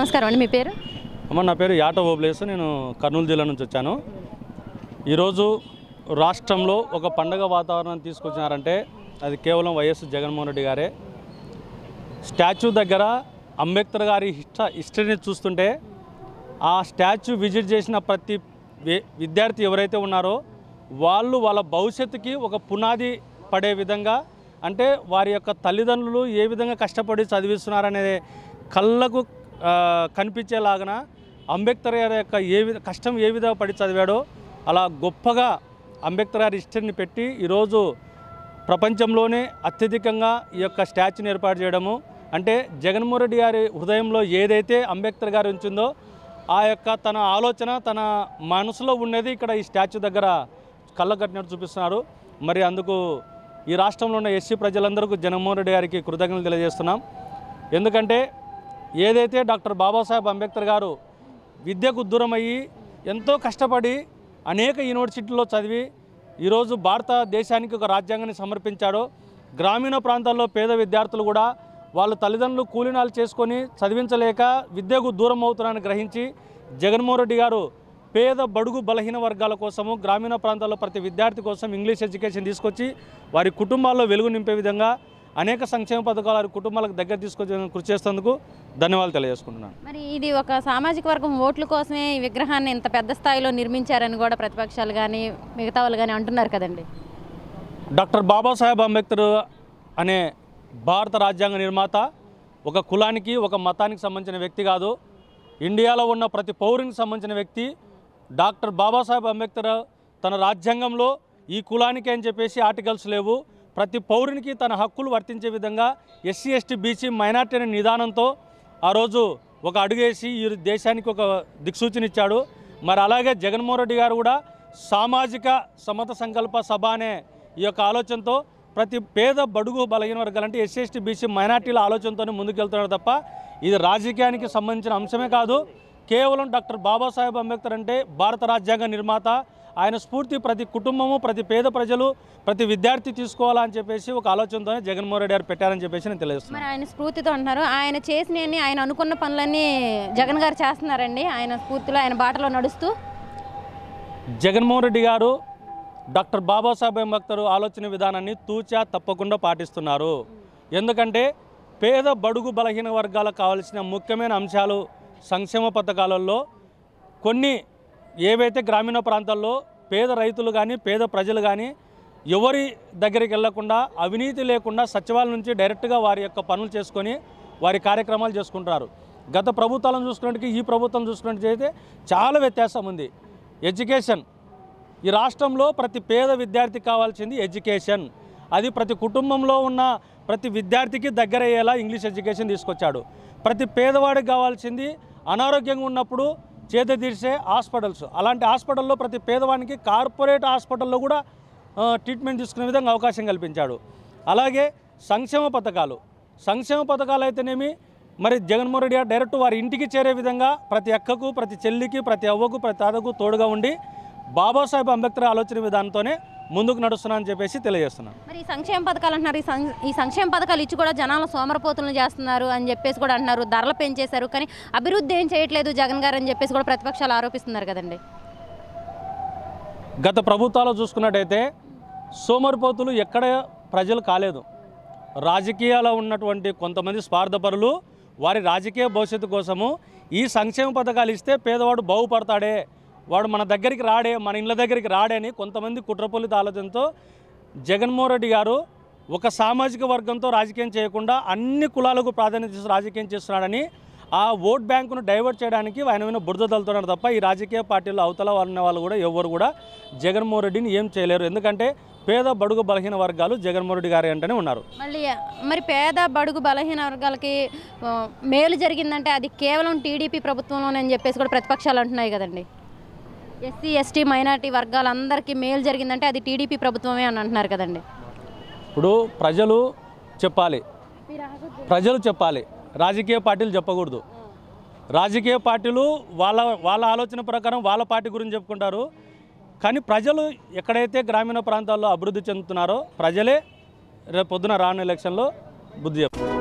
నమస్కారం అండి, మీ పేరు? అమ్మ, నా పేరు యాట ఓబ్లేసు. నేను కర్నూలు జిల్లా నుంచి వచ్చాను. ఈరోజు రాష్ట్రంలో ఒక పండగ వాతావరణం తీసుకొచ్చినారంటే అది కేవలం వైఎస్ జగన్మోహన్ రెడ్డి గారే. స్టాచ్యూ దగ్గర అంబేద్కర్ గారి హిస్టరీని చూస్తుంటే ఆ స్టాచ్యూ విజిట్ చేసిన ప్రతి విద్యార్థి ఎవరైతే ఉన్నారో వాళ్ళ భవిష్యత్తుకి ఒక పునాది పడే విధంగా, అంటే వారి యొక్క తల్లిదండ్రులు ఏ విధంగా కష్టపడి చదివిస్తున్నారనే కళ్ళకు కనిపించేలాగా అంబేద్కర్ గారి యొక్క కష్టం ఏ విధంగా పడి చదివాడో అలా గొప్పగా అంబేద్కర్ గారి హిస్టరీని పెట్టి ఈరోజు ప్రపంచంలోనే అత్యధికంగా ఈ యొక్క స్టాచ్యూని ఏర్పాటు చేయడము, అంటే జగన్మోహన్ రెడ్డి గారి హృదయంలో ఏదైతే అంబేద్కర్ గారు ఉంచిందో ఆ యొక్క తన ఆలోచన తన మనసులో ఉన్నది ఇక్కడ ఈ స్టాచ్యూ దగ్గర కళ్ళ కట్టినట్టు చూపిస్తున్నారు. మరి అందుకు ఈ రాష్ట్రంలో ఉన్న ఎస్సీ ప్రజలందరికీ జగన్మోహన్ రెడ్డి గారికి కృతజ్ఞతలు తెలియజేస్తున్నాం. ఎందుకంటే ఏదైతే డాక్టర్ బాబాసాహెబ్ అంబేద్కర్ గారు విద్యకు దూరమయ్యి ఎంతో కష్టపడి అనేక యూనివర్సిటీల్లో చదివి ఈరోజు భారతదేశానికి ఒక రాజ్యాంగాన్ని సమర్పించాడో, గ్రామీణ ప్రాంతాల్లో పేద విద్యార్థులు కూడా వాళ్ళ తల్లిదండ్రులు కూలీనాలు చేసుకొని చదివించలేక విద్యకు దూరం అవుతున్నారని గ్రహించి జగన్మోహన్ రెడ్డి గారు పేద బడుగు బలహీన వర్గాల కోసము గ్రామీణ ప్రాంతాల్లో ప్రతి విద్యార్థి కోసం ఇంగ్లీష్ ఎడ్యుకేషన్ తీసుకొచ్చి వారి కుటుంబాల్లో వెలుగు నింపే విధంగా అనేక సంక్షేమ పథకాలు వారి కుటుంబాలకు దగ్గర తీసుకొచ్చి కృషి చేసేందుకు ధన్యవాదాలు తెలియజేసుకుంటున్నాను. మరి ఇది ఒక సామాజిక వర్గం ఓట్ల కోసమే ఈ విగ్రహాన్ని ఇంత పెద్ద స్థాయిలో నిర్మించారని కూడా ప్రతిపక్షాలు కానీ మిగతా వాళ్ళు కానీ అంటున్నారు కదండి. డాక్టర్ బాబాసాహెబ్ అంబేద్కర్ అనే భారత రాజ్యాంగ నిర్మాత ఒక కులానికి ఒక మతానికి సంబంధించిన వ్యక్తి కాదు. ఇండియాలో ఉన్న ప్రతి పౌరునికి సంబంధించిన వ్యక్తి. డాక్టర్ బాబాసాహెబ్ అంబేద్కర్ తన రాజ్యాంగంలో ఈ కులానికి అని చెప్పేసి ఆర్టికల్స్ లేవు. ప్రతి పౌరునికి తన హక్కులు వర్తించే విధంగా ఎస్సీ ఎస్టీ బీసీ మైనార్టీ అనే నిదానంతో ఆ రోజు ఒక అడుగేసి ఈ దేశానికి ఒక దిక్సూచన ఇచ్చాడు. మరి అలాగే జగన్మోహన్ రెడ్డి గారు కూడా సామాజిక సమత సంకల్ప సభ అనే ఈ యొక్క ఆలోచనతో ప్రతి పేద బడుగు బలహీన వర్గాలంటే ఎస్సీ ఎస్టీ బీసీ మైనార్టీల ఆలోచనతోనే ముందుకెళ్తున్నారు తప్ప ఇది రాజకీయానికి సంబంధించిన అంశమే కాదు. కేవలం డాక్టర్ బాబాసాహెబ్ అంబేద్కర్ అంటే భారత రాజ్యాంగ నిర్మాత. ఆయన స్ఫూర్తి ప్రతి కుటుంబము, ప్రతి పేద ప్రజలు, ప్రతి విద్యార్థి తీసుకోవాలని చెప్పేసి ఒక ఆలోచనతోనే జగన్మోహన్ రెడ్డి గారు పెట్టారని చెప్పేసి నేను తెలియజేస్తున్నాను. మరి ఆయన స్ఫూర్తితో అంటున్నారు, ఆయన చేసినవన్నీ ఆయన అనుకున్న పనులన్నీ జగన్ గారు చేస్తున్నారండి. ఆయన స్ఫూర్తిలో ఆయన బాటలో నడుస్తూ జగన్మోహన్ రెడ్డి గారు డాక్టర్ బాబాసాహెబ్ అంబేద్కర్ ఆలోచన విధానాన్ని తూచా తప్పకుండా పాటిస్తున్నారు. ఎందుకంటే పేద బడుగు బలహీన వర్గాలకు కావాల్సిన ముఖ్యమైన అంశాలు సంక్షేమ పథకాలలో కొన్ని ఏవైతే గ్రామీణ ప్రాంతాల్లో పేద రైతులు కానీ పేద ప్రజలు కానీ ఎవరి దగ్గరికి వెళ్లకుండా అవినీతి లేకుండా సచివాలయం నుంచి డైరెక్ట్గా వారి యొక్క పనులు చేసుకొని వారి కార్యక్రమాలు చేసుకుంటున్నారు. గత ప్రభుత్వాలను చూసుకున్నట్టుగా ఈ ప్రభుత్వం చూసుకున్నట్టయితే చాలా వ్యత్యాసం ఉంది. ఎడ్యుకేషన్ ఈ రాష్ట్రంలో ప్రతి పేద విద్యార్థికి కావాల్సింది ఎడ్యుకేషన్. అది ప్రతి కుటుంబంలో ఉన్న ప్రతి విద్యార్థికి దగ్గర అయ్యేలా ఇంగ్లీష్ ఎడ్యుకేషన్ తీసుకొచ్చాడు. ప్రతి పేదవాడికి కావాల్సింది అనారోగ్యంగా ఉన్నప్పుడు చేత తీర్చే హాస్పిటల్స్. అలాంటి హాస్పిటల్లో ప్రతి పేదవానికి కార్పొరేట్ హాస్పిటల్లో కూడా ట్రీట్మెంట్ తీసుకునే విధంగా అవకాశం కల్పించాడు. అలాగే సంక్షేమ పథకాలు అయితేనేమి మరి జగన్మోహన్ రెడ్డి గారు డైరెక్ట్ వారి ఇంటికి చేరే విధంగా ప్రతి అక్కకు, ప్రతి చెల్లికి, ప్రతి అవ్వకు, ప్రతి తాతకు తోడుగా ఉండి బాబాసాహెబ్ అంబేద్కర్ ఆలోచన విధానంతోనే ముందుకు నడుస్తున్నానని చెప్పేసి తెలియజేస్తున్నాను. మరి ఈ సంక్షేమ పథకాలు అంటున్నారు, ఈ సంక్షేమ పథకాలు ఇచ్చి కూడా జనాల సోమరపోతులను చేస్తున్నారు అని చెప్పేసి కూడా అంటున్నారు. ధరలు పెంచేశారు కానీ అభివృద్ధి ఏం చేయట్లేదు జగన్ గారు అని చెప్పేసి కూడా ప్రతిపక్షాలు ఆరోపిస్తున్నారు కదండి. గత ప్రభుత్వాలు చూసుకున్నట్టయితే సోమరిపోతులు ఎక్కడ ప్రజలు కాలేదు. రాజకీయాల్లో ఉన్నటువంటి కొంతమంది స్వార్థపరులు వారి రాజకీయ భవిష్యత్తు కోసము ఈ సంక్షేమ పథకాలు ఇస్తే పేదవాడు బాగుపడతాడే, వాడు మన దగ్గరికి రాడే, మన ఇళ్ళ దగ్గరికి రాడే అని కొంతమంది కుట్రపూరిత ఆలోచనతో జగన్మోహన్ రెడ్డి గారు ఒక సామాజిక వర్గంతో రాజకీయం చేయకుండా అన్ని కులాలకు ప్రాధాన్యత ఇస్తూ రాజకీయం చేస్తున్నాడని ఆ ఓట్ బ్యాంకును డైవర్ట్ చేయడానికి ఆయన మీద బురద తలుతున్నారు తప్ప ఈ రాజకీయ పార్టీలో అవతల ఉన్న వాళ్ళు కూడా ఎవరు కూడా జగన్మోహన్ రెడ్డిని ఏం చేయలేరు. ఎందుకంటే పేద బడుగు బలహీన వర్గాలు జగన్మోహన్ రెడ్డి గారి అంటేనే ఉన్నారు. మరి పేద బడుగు బలహీన వర్గాలకి మేలు జరిగిందంటే అది కేవలం టీడీపీ ప్రభుత్వంలోనే అని చెప్పేసి కూడా ప్రతిపక్షాలు అంటున్నాయి కదండి. ఎస్సీ ఎస్టీ మైనార్టీ వర్గాలందరికీ మేలు జరిగిందంటే అది టీడీపీ ప్రభుత్వమే అని అంటున్నారు కదండి. ఇప్పుడు ప్రజలు చెప్పాలి, రాజకీయ పార్టీలు చెప్పకూడదు. రాజకీయ పార్టీలు వాళ్ళ ఆలోచన ప్రకారం వాళ్ళ పార్టీ గురించి చెప్పుకుంటారు. కానీ ప్రజలు ఎక్కడైతే గ్రామీణ ప్రాంతాల్లో అభివృద్ధి చెందుతున్నారో ప్రజలే రేపు పొద్దున రానున్న ఎలక్షన్లో బుద్ధి చెప్తారు.